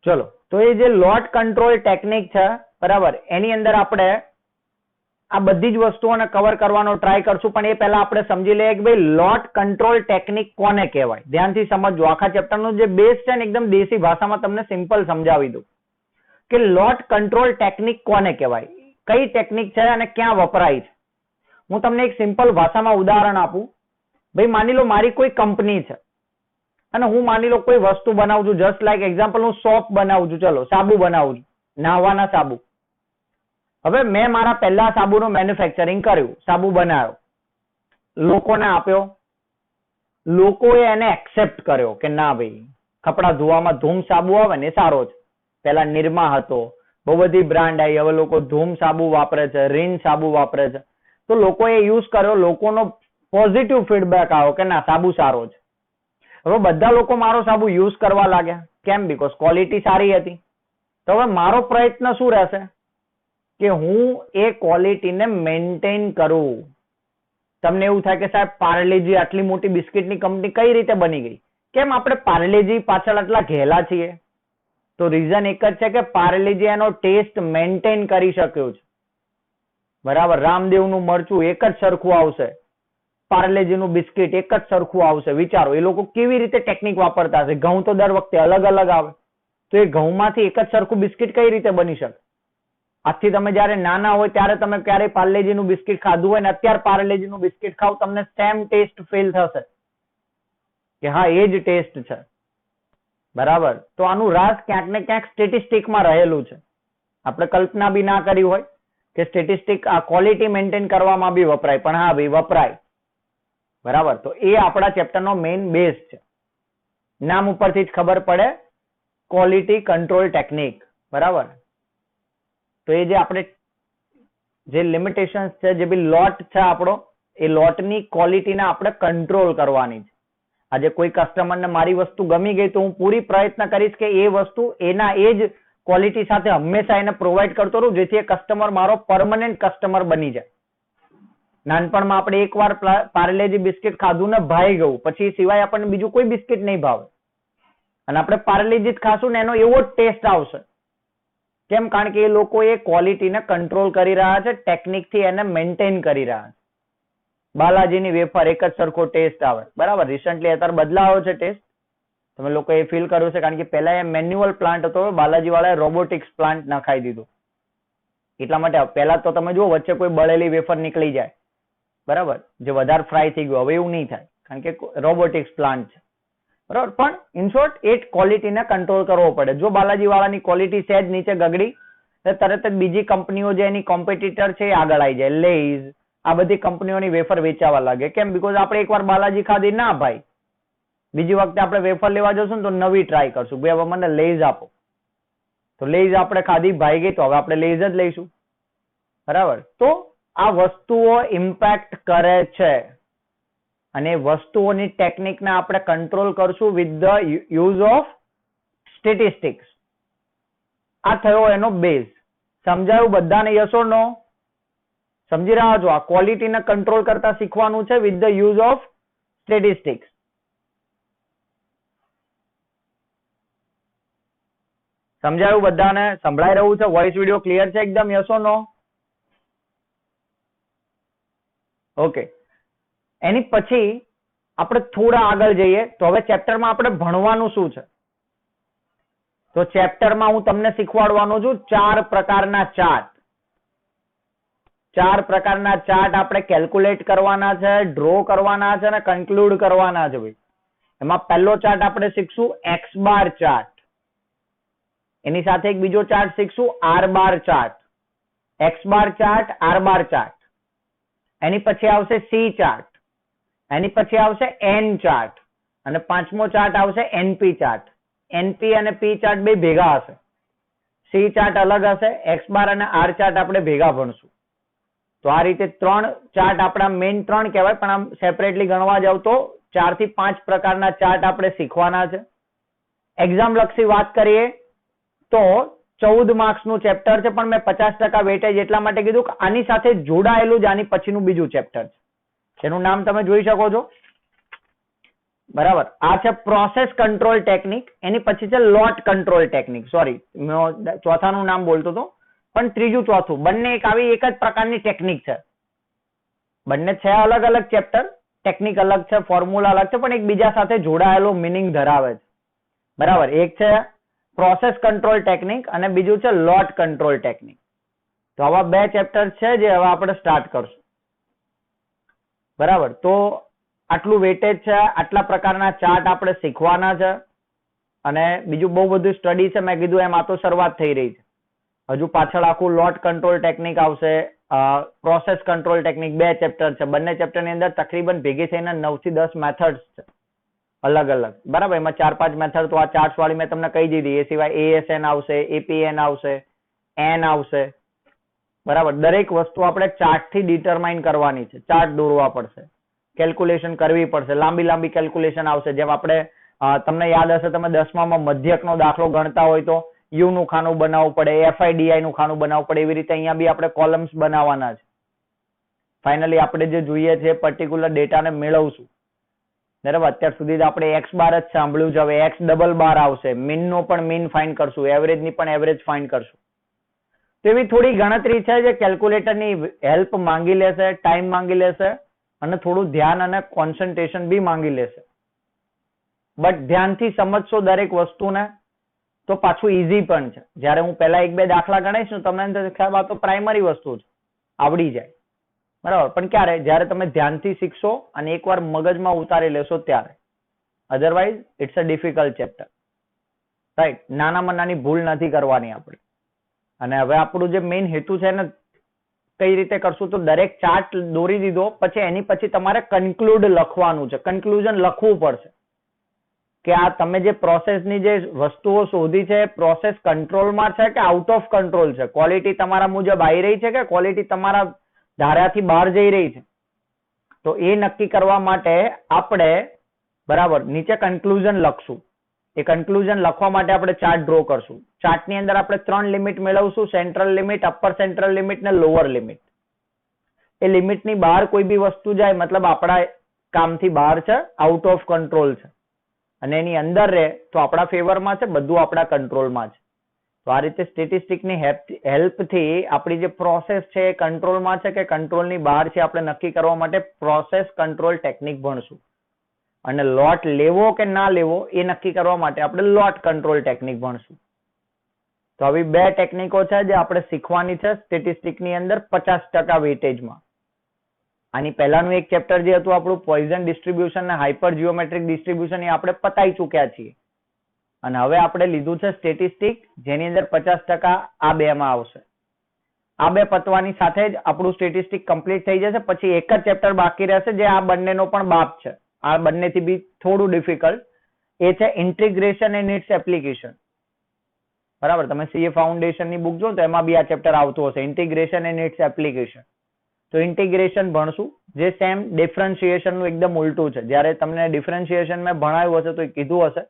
ચલો, તો એ જે લોટ કંટ્રોલ ટેકનિક છે બરાબર, એની અંદર આપણે આ બધી જ વસ્તુઓને કવર કરવાનો ટ્રાય કરશું, પણ એ પહેલા આપણે સમજી લઈએ કે ભાઈ લોટ કંટ્રોલ ટેકનિક કોને કહેવાય. ધ્યાનથી સમજજો. આખા ચેપ્ટરનું જે બેઝ છે ને એકદમ દેશી ભાષામાં તમને સિમ્પલ સમજાવી દઉં કે લોટ કંટ્રોલ ટેકનિક કોને કહેવાય, કઈ ટેકનિક છે અને ક્યાં વપરાય છે. હું તમને એક સિમ્પલ ભાષામાં ઉદાહરણ આપું. ભાઈ માની લો મારી કોઈ કંપની છે અને હું માની લો કોઈ વસ્તુ બનાવું છું, જસ્ટ લાઈક એક્ઝામ્પલ હું સોપ બનાવું છું, ચલો સાબુ બનાવું છું, નાહવાના સાબુ. હવે મેં મારા પહેલા સાબુનું મેન્યુફેક્ચરિંગ કર્યું, સાબુ બનાવ્યો, લોકોને આપ્યો, લોકોએ એને એક્સેપ્ટ કર્યો કે ના ભાઈ કપડા ધોવામાં ધૂમ સાબુ આવે ને એ સારો છે. પહેલા નિરમા હતો, બહુ બધી બ્રાન્ડ આવી, હવે લોકો ધૂમ સાબુ વાપરે છે, રીન સાબુ વાપરે છે. તો લોકોએ યુઝ કર્યો, લોકોનો પોઝિટિવ ફીડબેક આવ્યો કે ના સાબુ સારો છે. હવે બધા લોકો મારો સાબુ યુઝ કરવા લાગ્યા. કેમ? બીકોઝ ક્વોલિટી સારી હતી. તો હવે મારો પ્રયત્ન શું રહેશે કે હું એ ક્વોલિટીને મેન્ટેન કરું. તમને એવું થાય કે સાહેબ પાર્લેજી આટલી મોટી બિસ્કિટની કંપની કઈ રીતે બની ગઈ? કેમ આપણે પાર્લેજી પાછળ આટલા ઘેલા છીએ? તો રીઝન એક જ છે કે પાર્લેજી એનો ટેસ્ટ મેન્ટેન કરી શક્યો છે. બરાબર. રામદેવનું મરચું એક જ સરખું આવશે, પાર્લેજીનું બિસ્કિટ એક જ સરખું આવશે. વિચારો એ લોકો કેવી રીતે ટેકનિક વાપરતા હશે. ઘઉં તો દર વખતે અલગ અલગ આવે, તો એ ઘઉંમાંથી એક જ સરખું બિસ્કિટ કઈ રીતે બની શકે? આજથી તમે જયારે નાના હોય ત્યારે તમે ક્યારેય પાર્લેજીનું બિસ્કિટ ખાધું હોય ને અત્યારે પાર્લેજીનું બિસ્કિટ ખાવ તમને સેમ ટેસ્ટ ફીલ થશે કે હા એ જ ટેસ્ટ છે. બરાબર. તો આનું રાજ ક્યાંક ને ક્યાંક સ્ટેટિસ્ટિકમાં રહેલું છે. આપણે કલ્પના બી ના કરી હોય કે સ્ટેટિસ્ટિક આ ક્વોલિટી મેન્ટેન કરવામાં બી વપરાય, પણ હા ભાઈ વપરાય. બરાબર. તો એ આપણા ચેપ્ટરનો મેઇન બેઝ છે. નામ ઉપરથી જ ખબર પડે, ક્વોલિટી કંટ્રોલ ટેકનિક. બરાબર. તો એ જે આપણે જે લિમિટેશન છે, જે બી લોટ છે આપણો, એ લોટની ક્વોલિટીને આપણે કંટ્રોલ કરવાની છે. આજે કોઈ કસ્ટમરને મારી વસ્તુ ગમી ગઈ તો હું પૂરી પ્રયત્ન કરીશ કે એ વસ્તુ એના એ જ ક્વોલિટી સાથે હંમેશા એને પ્રોવાઈડ કરતો રહું, જેથી એ કસ્ટમર મારો પરમનન્ટ કસ્ટમર બની જાય. નાનપણમાં આપણે એકવાર પાર્લેજી બિસ્કિટ ખાધું ને ભાઈ ગયું, પછી સિવાય આપણને બીજું કોઈ બિસ્કિટ નહીં ભાવે, અને આપણે પાર્લેજી જ ખાશું ને એનો એવો જ ટેસ્ટ આવશે. કેમ? કારણ કે એ લોકો એ ક્વોલિટીને કંટ્રોલ કરી રહ્યા છે, ટેકનિકથી એને મેન્ટેન કરી રહ્યા છે. બાલાજીની વેફર એક જ સરખો ટેસ્ટ આવે. બરાબર. રિસન્ટલી અત્યારે બદલાયો છે ટેસ્ટ, તમે લોકો એ ફીલ કર્યું છે, કારણ કે પહેલા એ મેન્યુઅલ પ્લાન્ટ હતો, બાલાજી વાળાએ રોબોટિક્સ પ્લાન્ટ નખાઈ દીધું. એટલા માટે પહેલા તો તમે જુઓ વચ્ચે કોઈ બળેલી વેફર નીકળી જાય, બરાબર, જે વધારે ફ્રાય થઈ ગયું. હવે એવું નહીં થાય, કારણ કે રોબોટિક્સ પ્લાન્ટ છે. બરાબર. પણ ઇન શોર્ટ એ ક્વોલિટીને કંટ્રોલ કરવો પડે. જો બાલાજી વાળાની ક્વોલિટી સહેજ નીચે ગગડી તો તરત જ બીજી કંપનીઓ જે એની કોમ્પિટિટર છે એ આગળ આવી જાય. લેઝ, આ બધી કંપનીઓની વેફર વેચાવા લાગે. કેમ? બીકોઝ આપણે એકવાર બાલાજી ખાધી, ના ભાઈ બીજી વખતે આપણે વેફર લેવા જશું ને તો નવી ટ્રાય કરશું. ભાઈ હવે મને લેઝ આપો. તો લેઝ આપણે ખાધી, ભાઈ ગઈ, તો હવે આપણે લેઝ જ લઈશું. બરાબર. તો આ વસ્તુઓ ઇમ્પેક્ટ કરે છે, અને વસ્તુઓની ટેકનિકને આપણે કંટ્રોલ કરશું with the use of statistics. આ થયો એનો બેઝ. સમજાયું બધાને? યસ ઓર નો? સમજી રહ્યા છો? આ ક્વોલિટીને કંટ્રોલ કરતા શીખવાનું છે with the use of statistics. સમજાયું બધાને? સંભળાઈ રહ્યું છે? વોઇસ વિડિયો ક્લિયર છે એકદમ? Yes or no? ઓકે. એની પછી આપણે થોડા આગળ જઈએ તો હવે ચેપ્ટરમાં આપણે ભણવાનું શું છે? તો ચેપ્ટરમાં હું તમને શીખવાડવાનો છું 4 પ્રકારના ચાર્ટ. 4 પ્રકારના ચાર્ટ આપણે કેલ્ક્યુલેટ કરવાના છે, ડ્રો કરવાના છે અને કન્ક્લુડ કરવાના છે. ભાઈ એમાં પહેલો ચાર્ટ આપણે શીખશું એક્સ બાર ચાર્ટ. એની સાથે એક બીજો chart શીખશું R bar chart. X bar chart, R bar chart. એની પછી આવશે સી ચાર્ટ. એની પછી આવશે એન ચાર્ટ, અને પાંચમો ચાર્ટ આવશે એનપી ચાર્ટ. એનપી અને પી ચાર્ટ બે ભેગા હશે, સી ચાર્ટ અલગ હશે, એક્સ બાર અને આર ચાર્ટ આપણે ભેગા ભણશું. તો આ રીતે 3 ચાર્ટ આપણા મેઇન 3 કહેવાય, પણ આમ સેપરેટલી ગણવા જાવ તો 4 થી 5 પ્રકારના ચાર્ટ આપણે શીખવાના છે. એક્ઝામ લક્ષી વાત કરીએ તો 14 માર્ક્સનું ચેપ્ટર છે, પણ મેં 50% વેટેજ એટલા માટે કીધું કે આની સાથે જોડાયેલું જ આની પછીનું બીજું ચેપ્ટર છે, જેનું નામ તમે જોઈ શકો છો બરાબર. આ છે પ્રોસેસ કંટ્રોલ ટેકનિક. એની પછી છે લોટ કંટ્રોલ ટેકનિક. સોરી, ચોથાનું નામ બોલતો હતો, પણ ત્રીજું ચોથું બંને એક આવી એક જ પ્રકારની ટેકનિક છે. બંને છે અલગ અલગ ચેપ્ટર, ટેકનિક અલગ છે, ફોર્મ્યુલા અલગ છે, પણ એકબીજા સાથે જોડાયેલો મિનિંગ ધરાવે છે. બરાબર. એક છે પ્રોસેસ કંટ્રોલ ટેકનિક અને બીજું છે લોટ કંટ્રોલ ટેકનિક. તો આવા બે ચેપ્ટર છે જે હવે આપણે સ્ટાર્ટ કરશું. બરાબર. તો આટલું વેટેજ છે, આટલા પ્રકારના ચાર્ટ આપણે શીખવાના છે અને બીજું બહુ બધું સ્ટડી છે. મેં કીધું એમ આ તો શરૂઆત થઈ રહી છે. હજુ પાછળ આખું લોટ કંટ્રોલ ટેકનિક આવશે, પ્રોસેસ કંટ્રોલ ટેકનિક, બે ચેપ્ટર છે. બંને ચેપ્ટરની અંદર તકરીબન ભેગી થઈને 9 થી 10 મેથડ્સ છે અલગ અલગ. બરાબર. એમાં 4-5 મેથડ તો આ ચાર્ટ્સ વાળી મેં તમને કહી દીધી. એ સિવાય ASN આવશે, APN આવશે, N આવશે. બરાબર. દરેક વસ્તુ આપણે ચાર્ટ થી ડિટરમાઇન કરવાની છે. ચાર્ટ દોરવા પડશે, કેલ્ક્યુલેશન કરવી પડશે, લાંબી લાંબી કેલ્ક્યુલેશન આવશે. જેમ આપણે તમને યાદ હશે, તમે 10માં મધ્યકનો દાખલો ગણતા હોય તો યુ નું ખાનું બનાવવું પડે, FIDI નું ખાનું બનાવવું પડે. એવી રીતે અહીંયા બી આપણે કોલમ્સ બનાવવાના છે. ફાઇનલી આપણે જે જોઈએ છે પર્ટિક્યુલર ડેટાને મેળવશું. બરાબર. અત્યાર સુધી આપણે X બાર જ સાંભળ્યું છે. હવે X ડબલ બાર આવશે. મીન નો પણ મીન ફાઇન્ડ કરશું, એવરેજ ની પણ એવરેજ ફાઇન્ડ કરશું. તો એવી થોડી ગણતરી છે જે કેલ્ક્યુલેટરની હેલ્પ માંગી લેશે, ટાઈમ માંગી લેશે અને થોડું ધ્યાન અને કોન્સન્ટ્રેશન બી માંગી લેશે. બટ ધ્યાનથી સમજશો દરેક વસ્તુને તો પાછું ઈઝી પણ છે. જ્યારે હું પહેલા 1-2 દાખલા ગણાઈશ ને તમને ખ્યાલ આ તો પ્રાઇમરી વસ્તુ છે, આવડી જાય. બરાબર. પણ ક્યારે? જ્યારે તમે ધ્યાનથી શીખશો અને એકવાર મગજમાં ઉતારી લેશો ત્યારે. Otherwise it's a difficult chapter. Right. નાનામાં નાની ભૂલ નથી કરવાની આપણે. અને હવે આપણું જે મેઇન હેતુ છે ને કઈ રીતે કરશું, તો દરેક ચાર્ટ દોરી દીધો પછી એની પછી તમારે કન્ક્લુડ લખવાનું છે, કન્ક્લુઝન લખવું પડશે કે આ તમે જે પ્રોસેસની જે વસ્તુઓ શોધી છે પ્રોસેસ કંટ્રોલમાં છે કે આઉટ ઓફ કંટ્રોલ છે, ક્વોલિટી તમારા મુજબ આવી રહી છે કે ક્વોલિટી તમારા ધારાથી બહાર જઈ રહી છે. તો એ નક્કી કરવા માટે આપણે બરાબર નીચે કન્ક્લુઝન લખશું. એ કન્ક્લુઝન લખવા માટે આપણે ચાર્ટ ડ્રો કરશું. ચાર્ટની અંદર આપણે 3 લિમિટ મેળવશું, central limit, upper central limit ને લોઅર લિમિટ. એ લિમિટની બહાર કોઈ બી વસ્તુ જાય મતલબ આપણા કામથી બહાર છે, આઉટ ઓફ કંટ્રોલ છે. અને એની અંદર રહે તો આપણા ફેવરમાં છે, બધું આપણા કંટ્રોલમાં છે. તો આ રીતે સ્ટેટિસ્ટિકની હેલ્પથી આપણી જે પ્રોસેસ છે એ કંટ્રોલમાં છે કે કંટ્રોલની બહાર છે આપણે નક્કી કરવા માટે પ્રોસેસ કંટ્રોલ ટેકનિક ભણશું. અને લોટ લેવો કે ના લેવો એ નક્કી કરવા માટે આપણે લોટ કંટ્રોલ ટેકનિક ભણશું. તો આવી બે ટેકનિકો છે જે આપણે શીખવાની છે સ્ટેટિસ્ટિકની અંદર 50% વેટેજમાં. આની પહેલાનું એક ચેપ્ટર જે હતું આપણું પોઈઝન ડિસ્ટ્રીબ્યુશન અને હાઇપર જીઓમેટ્રિક ડિસ્ટ્રીબ્યુશન એ આપણે પતાઈ ચૂક્યા છીએ. અને હવે આપણે લીધું છે સ્ટેટિસ્ટિક, જેની અંદર 50% આ બેમાં આવશે. આ બે પતવાની સાથે જ આપણું સ્ટેટિસ્ટિક કમ્પ્લીટ થઈ જશે. પછી એક જ ચેપ્ટર બાકી રહેશે જે આ બંનેનો પણ બાપ છે. આ બંનેથી બી થોડું ડિફિકલ્ટ. એ છે ઇન્ટિગ્રેશન એન્ડ ઇટ્સ એપ્લિકેશન. બરાબર. તમે CA ફાઉન્ડેશનની બુક જો તો એમાં બી આ ચેપ્ટર આવતું હશે, ઇન્ટિગ્રેશન એન્ડ ઇટ્સ એપ્લિકેશન. તો ઇન્ટિગ્રેશન ભણશું જે સેમ ડિફરન્શિએશન નું એકદમ ઉલટું છે. જ્યારે તમને ડિફરન્શિએશન મેં ભણાવ્યું હશે તો એ કીધું હશે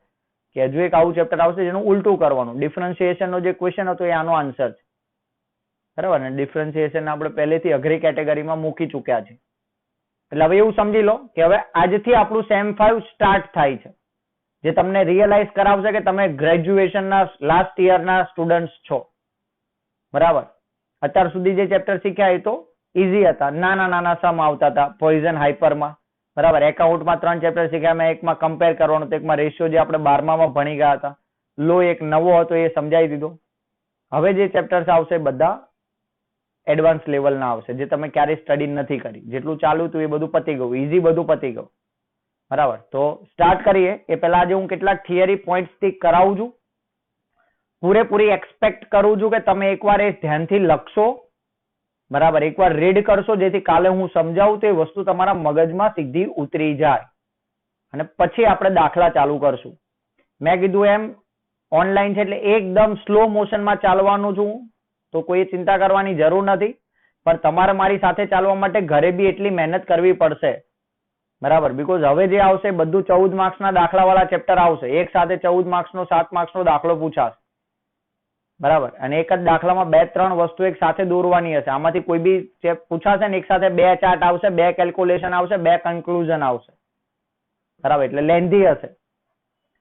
કે હજુ એક આવું ચેપ્ટર આવશે જેનું ઉલટું કરવાનું. ડિફરન્શિએશન નો જે ક્વેશ્ચન હતો એ આનો આન્સર છે. બરાબર ને. ડિફરન્શિએશન આપણે પહેલેથી અઘરી કેટેગરીમાં મૂકી ચૂક્યા છે. એટલે હવે એવું સમજી લો કે હવે આજથી આપણું સેમ 5 સ્ટાર્ટ થાય છે, જે તમને રિયલાઇઝ કરાવશે કે તમે ગ્રેજ્યુએશનના લાસ્ટ યરના સ્ટુડન્ટ્સ છો. બરાબર. અત્યાર સુધી જે ચેપ્ટર શીખ્યા એ તો ઈઝી હતા, નાના નાના સમ આવતા હતા પોઈઝન હાઇપરમાં. બરાબર. એકાઉન્ટમાં 3 ચેપ્ટર શીખ્યા, મેં એકમાં કમ્પેર કરવાનું તો એકમાં રેશિયો જે આપણે 12માં ભણી ગયા હતા. લો એક નવો હતો એ સમજાવી દીધો. હવે જે ચેપ્ટર્સ આવશે બધા એડવાન્સ લેવલના આવશે જે તમે ક્યારેય સ્ટડી નથી કરી. જેટલું ચાલુ હતું એ બધું પતી ગયું, ઈઝી બધું પતી ગયું. બરાબર. તો સ્ટાર્ટ કરીએ એ પહેલા આજે હું કેટલાક થિયરી પોઈન્ટ્સ થી કરાવું છું. પૂરેપૂરી એક્સપેક્ટ કરું છું કે તમે એકવાર એ ધ્યાનથી લખશો. બરાબર. એકવાર રીડ કરશો જેથી કાલે હું સમજાવું તો એ વસ્તુ તમારા મગજમાં સીધી ઉતરી જાય. અને પછી આપણે દાખલા ચાલુ કરશું. મેં કીધું એમ ઓનલાઈન છે એટલે એકદમ સ્લો મોશનમાં ચાલવાનું છું, તો કોઈ ચિંતા કરવાની જરૂર નથી. પણ તમારે મારી સાથે ચાલવા માટે ઘરે બી એટલી મહેનત કરવી પડશે. બરાબર. બીકોઝ હવે જે આવશે બધું 14 માર્ક્સના દાખલાવાળા ચેપ્ટર આવશે. એક સાથે 14 માર્ક્સનો 7 માર્ક્સનો દાખલો પૂછાશે. બરાબર. અને એક જ દાખલામાં 2-3 વસ્તુ એક સાથે દોરવાની હશે. આમાંથી કોઈ બી પૂછાશે ને એક સાથે 2 ચાર્ટ આવશે, 2 કેલ્ક્યુલેશન આવશે, 2 કન્ક્લુઝન આવશે. બરાબર, એટલે લેન્ધી હશે.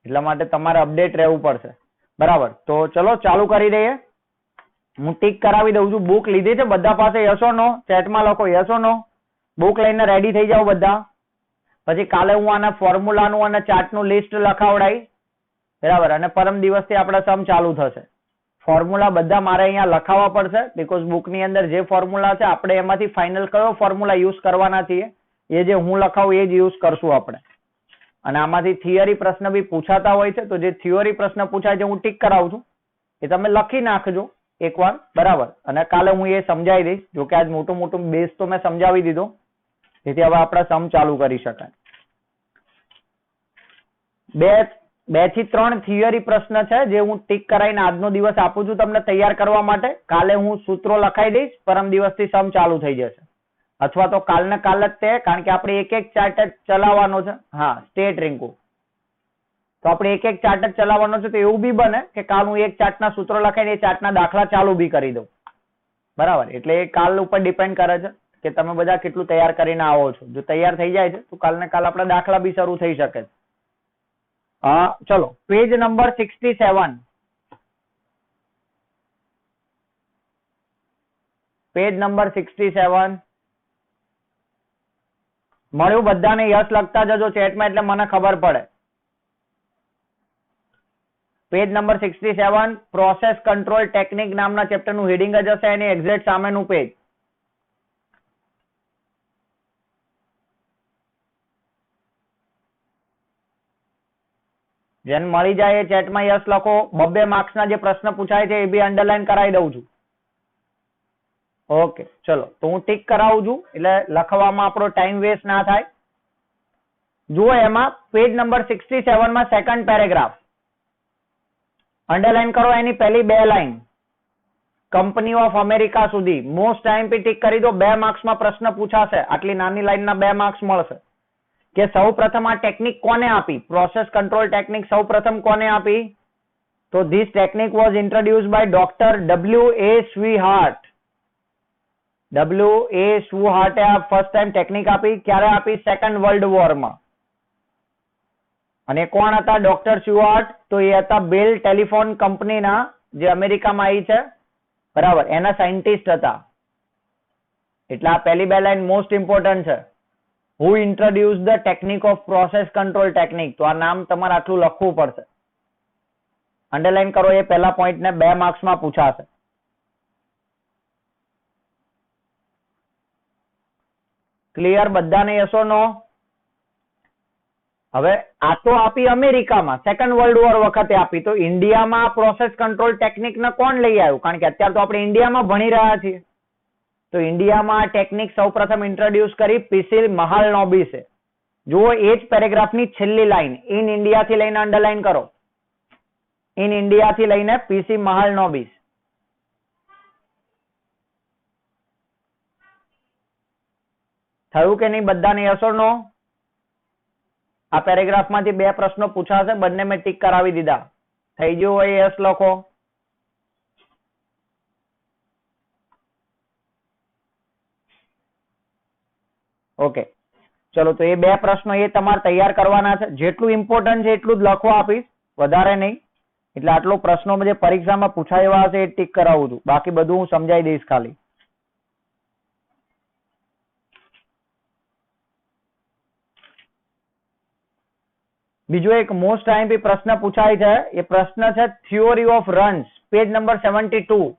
એટલા માટે તમારે અપડેટ રહેવું પડશે. બરાબર, તો ચલો ચાલુ કરી દઈએ. હું ટીક કરાવી દઉં છું. બુક લીધી છે બધા પાસે? યસ ઓર નો? ચેટમાં લખો યસ ઓર નો. બુક લઈને રેડી થઈ જાઓ બધા. પછી કાલે હું આના ફોર્મ્યુલાનું અને ચાર્ટનું લિસ્ટ લખાવડાવીશ. બરાબર, અને પરમ દિવસથી આપણે સમ ચાલુ થશે. ફોર્મ્યુલા બધા મારે અહીંયા લખાવવા પડશે, બીકોઝ બુકની અંદર જે ફોર્મ્યુલા છે આપણે એમાંથી ફાઇનલ કયો ફોર્મ્યુલા યુઝ કરવાના છીએ, એ જે હું લખાવું એ જ યુઝ કરશું આપણે. અને આમાંથી થિયરી પ્રશ્ન બી પૂછાતા હોય છે, તો જે થિયરી પ્રશ્ન પૂછાય છે હું ટીક કરાવું છું, એ તમે લખી નાખજો એકવાર. બરાબર, અને કાલે હું એ સમજાવી દઈશ. જો કે આજ મોટું મોટું બેઝ તો મેં સમજાવી દીધો, જેથી હવે આપણે સમ ચાલુ કરી શકાય. 2 થી 3 થિયરી પ્રશ્ન છે જે હું ટીક કરાવીને આજનો દિવસ આપું છું તમને તૈયાર કરવા માટે. કાલે હું સૂત્રો લખાઈ દઈશ, પરમ દિવસથી સમ ચાલુ થઈ જશે. અથવા તો કાલને કાલ જ તે, કારણ કે આપણે એક ચાર્ટ જ ચલાવવાનો છે. હા, સ્ટેટ રિંકુ. તો આપણે એક ચાર્ટ જ ચલાવવાનો છે, તો એવું બી બને કે કાલ હું એક ચાર્ટના સૂત્રો લખાઈને એ ચાર્ટના દાખલા ચાલુ બી કરી દઉં. બરાબર, એટલે એ કાલ ઉપર ડિપેન્ડ કરે છે કે તમે બધા કેટલું તૈયાર કરીને આવો છો. જો તૈયાર થઈ જાય છે તો કાલને કાલ આપણા દાખલા બી શરૂ થઈ શકે છે. ચલો, પેજ નંબર 67. Page number 67. મળ્યું બધાને? યસ લખતા જજો ચેટમાં, એટલે મને ખબર પડે. Page number 67, process control technique નામના ચેપ્ટરનું હેડિંગ જ હશે એની એક્ઝેક્ટ સામેનું પેજ. જેને મળી જાય એ ચેટમાં યસ લખો. 2 માર્ક્સના જે પ્રશ્ન પૂછાય છે એ બી અંડરલાઈન કરાવી દઉં છું. ઓકે, ચલો તો હું ટીક કરાવું છું, એટલે લખવામાં આપણો ટાઈમ વેસ્ટ ના થાય. જુઓ, એમાં પેજ નંબર 67 માં સેકન્ડ પેરેગ્રાફ અંડરલાઈન કરો. એની પહેલી 2 લાઈન કંપની ઓફ અમેરિકા સુધી મોસ્ટ ટાઈમ પી ટીક કરી દો. 2 માર્ક્સમાં પ્રશ્ન પૂછાશે. આટલી નાની લાઈનના 2 માર્ક્સ મળશે. કે સૌ પ્રથમ આ ટેકનિક કોને આપી? પ્રોસેસ કંટ્રોલ ટેકનિક સૌ પ્રથમ કોને આપી? તો this technique was introduced by doctor W.A. Shewhart. W.A. સ્વીહાર્ટે આ ફર્સ્ટ ટાઈમ ટેકનિક આપી. ક્યારે આપી? સેકન્ડ વર્લ્ડ વોરમાં. અને કોણ હતા ડોક્ટર સ્યુઆર્ટ? તો એ હતા બેલ ટેલિફોન કંપનીના, જે અમેરિકામાં આવી છે, બરાબર, એના સાયન્ટિસ્ટ હતા. એટલે આ પહેલી 2 લાઈન મોસ્ટ ઇમ્પોર્ટન્ટ છે. Who introduce the technique of process control technique. તો આ નામ તમારે આટલું લખવું પડશે. અંડરલાઈન કરો. એ પહેલા પોઈન્ટને 2 માર્ક્સમાં પૂછાશે. ક્લિયર બધાને? યસ ઓર નો? હવે આ તો આપી અમેરિકામાં, સેકન્ડ વર્લ્ડ વોર વખતે આપી. તો ઇન્ડિયામાં પ્રોસેસ કંટ્રોલ ટેકનિક ને કોણ લઈ આવ્યું? કારણ કે અત્યારે તો આપણે ઇન્ડિયામાં ભણી રહ્યા છીએ. તો ઇન્ડિયામાં આ ટેકનિક સૌપ્રથમ ઇન્ટ્રોડ્યુસ કરી પીસી મહાલનોબિસે. જુઓ, એ જ પેરેગ્રાફની છેલ્લી લાઈન ઇન ઇન્ડિયાથી લઈને અંડરલાઈન કરો. ઇન ઇન્ડિયાથી લઈને પીસી મહાલનોબિસ. થયું કે નહીં બધાને? યસ ઓર નો? આ પેરેગ્રાફમાંથી 2 પ્રશ્નો પૂછાશે, બંને મેં ટીક કરાવી દીધા. થઈ ગયું હોય યસ લખો. ઓકે, ચલો તો એ 2 પ્રશ્નો એ તમારે તૈયાર કરવાના છે. જેટલું ઇમ્પોર્ટન્ટ છે એટલું જ લખવા આપીશ, વધારે નહીં. એટલે આટલો પ્રશ્નો જે પરીક્ષામાં પૂછાય એવા હશે એ ટીક કરાવું છું. બાકી બધું હું સમજાઈ દઈશ ખાલી. બીજો એક મોસ્ટ આઈએમપી પ્રશ્ન પૂછાય છે. એ પ્રશ્ન છે theory of runs. Page number 72.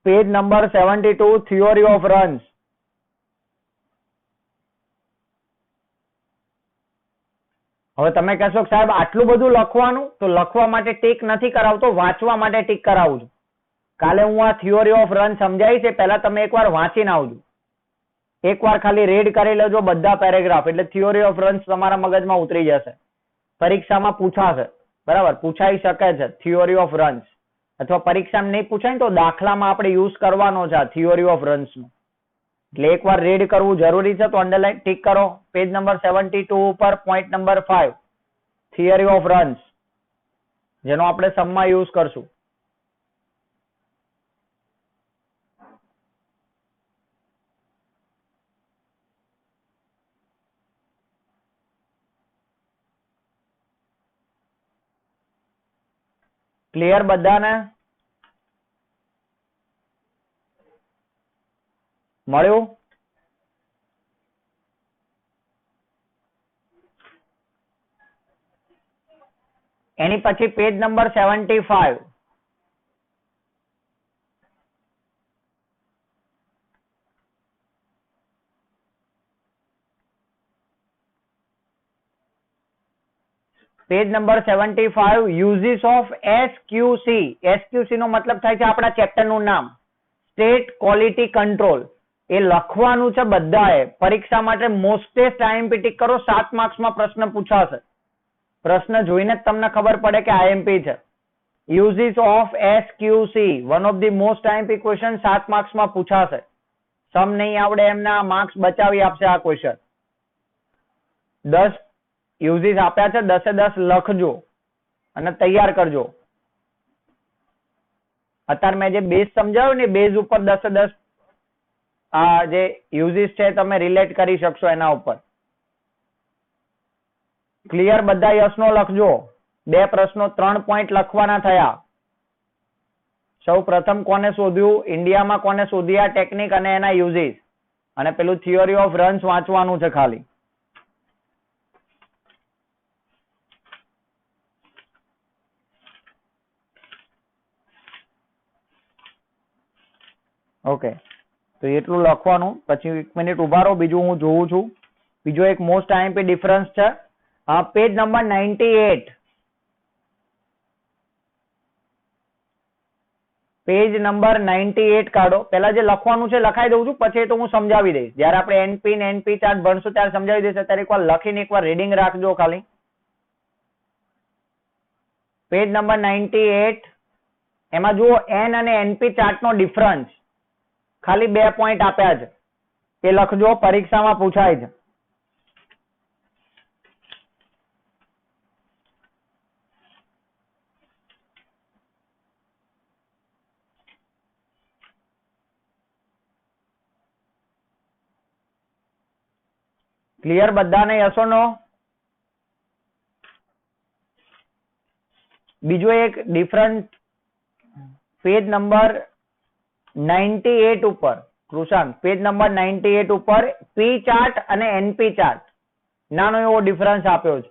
Page number 72, theory of runs. હવે તમે કહેશો કે સાહેબ આટલું બધું લખવાનું? તો લખવા માટે ટીક નથી કરાવતો, વાંચવા માટે ટીક કરાવું છું. કાલે હું આ થિયોરી ઓફ રન સમજાવીશ, એ પહેલા તમે એકવાર વાંચીને આવજો. એકવાર ખાલી રીડ કરી લેજો બધા પેરેગ્રાફ, એટલે થિયોરી ઓફ રન્સ તમારા મગજમાં ઉતરી જશે. પરીક્ષામાં પૂછાશે, બરાબર, પૂછાઈ શકે છે થિયોરી ઓફ રન્સ. અથવા પરીક્ષામાં નહીં પૂછાય ને તો દાખલામાં આપણે યુઝ કરવાનો છે આ થિયોરી ઓફ રન્સ નો. એટલે એકવાર રીડ કરવું જરૂરી છે. તો અંડરલાઈન ટીક કરો. પેજ નંબર 72 ઉપર point number 5, theory of runs, જેનો આપણે સમમાં યુઝ કરશું. ક્લિયર બધાને? મળ્યું? એની પછી page number 75. Page number 75, of of એસક્યુસી. એસક્યુસી નો મતલબ થાય છે આપણા ચેપ્ટર નું નામ, સ્ટેટ ક્વોલિટી કંટ્રોલ. એ લખવાનું છે બધાએ. પરીક્ષા માટે મોસ્ટેસ્ટ આઈએમપી ટીક કરો, 7 માર્ક્સમાં પ્રશ્ન પૂછાશે. પ્રશ્ન જોઈને જ તમને ખબર પડે કે આઈએમપી છે. Uses of SQC, one of the most IMP question, 7 માર્ક્સમાં પૂછાશે. સમ નહીં આવડે એમના માર્ક્સ બચાવી આપશે આ ક્વેશ્ચન. 10 યુઝિસ આપ્યા છે, 10 લખજો અને તૈયાર કરજો. અત્યારે મેં જે બેઝ સમજાવ્યું ને, બેઝ ઉપર 10 આ જે યુઝિસ છે તમે રિલેટ કરી શકશો એના ઉપર. ક્લિયર? બધા યસનો લખજો. 2 પ્રશ્નો 3 પોઈન્ટ લખવાના થયા. સૌ પ્રથમ કોને શોધ્યું? ઇન્ડિયામાં કોને શોધી આ ટેકનિક અને એના યુઝિસ, અને પેલું થિયોરી ઓફ રન્સ વાંચવાનું છે ખાલી. ઓકે, તો એટલું લખવાનું. પછી 1 મિનિટ ઉભા રહો, બીજું હું જોઉં છું. બીજો એક મોસ્ટ આઈએમપી ડિફરન્સ છે, પેજ નંબર 98. પેજ નંબર 98 કાઢો. પેલા જે લખવાનું છે લખાઈ દઉં છું, પછી તો હું સમજાવી દઈશ. જયારે આપણે એનપી ને એનપી ચાર્ટ ભણશું ત્યારે સમજાવી દઈશ. અત્યારે એકવાર લખીને એકવાર રીડિંગ રાખજો ખાલી. પેજ નંબર 98, એમાં જુઓ એન અને એનપી ચાર્ટ નો ડિફરન્સ. ખાલી 2 પોઈન્ટ આપ્યા છે, એ લખજો, પરીક્ષામાં પૂછાય છે. ક્લિયર બધાને? યસ ઓર નો? બીજો એક ડિફરન્ટ પેજ નંબર 98 ઉપર, કૃષાંક, પેજ નંબર 98 ઉપર પી ચાર્ટ અને એનપી ચાર્ટ નાનો એવો ડિફરન્સ આપ્યો છે.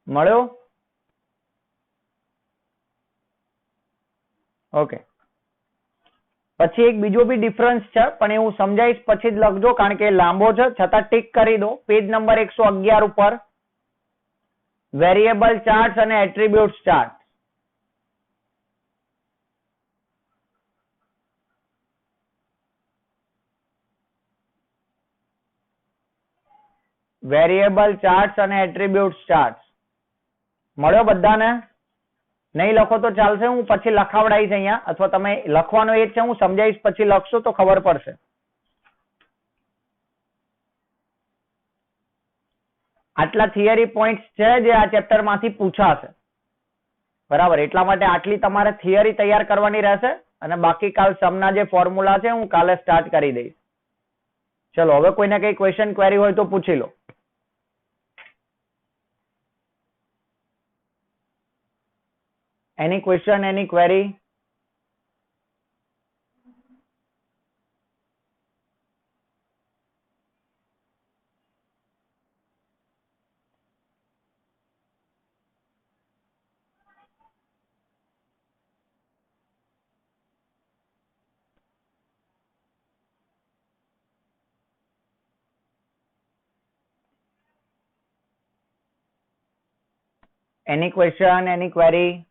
મળ્યો? ઓકે. પછી એક બીજો બી ડિફરન્સ છે, પણ એ હું સમજાવીશ પછી જ લખજો, કારણ કે લાંબો છે. છતાં ટીક કરી દો. પેજ નંબર 111 ઉપર વેરિયેબલ ચાર્ટ્સ અને એટ્રીબ્યુટ્સ ચાર્ટ. વેરિયેબલ ચાર્ટ્સ અને એટ્રીબ્યુટ્સ ચાર્ટ. મળ્યો બધાને? નહીં લખો તો ચાલશે, હું પછી લખાવડાવીશ અહીંયા, અથવા તમે લખવાનો એ જ છે, હું સમજાવીશ પછી લખશો તો ખબર પડશે. આટલા થિયરી પોઈન્ટ્સ છે જે આ ચેપ્ટર માંથી પૂછાશે. બરાબર, એટલા માટે આટલી તમારે થિયરી તૈયાર કરવાની રહેશે, અને બાકી કાલ સમના જે ફોર્મ્યુલા છે હું કાલે સ્ટાર્ટ કરી દઈશ. ચલો, હવે કોઈને કઈ ક્વેશ્ચન ક્વેરી હોય તો પૂછી લો. એની ક્વેશ્ચન, એની query? Any question, any query?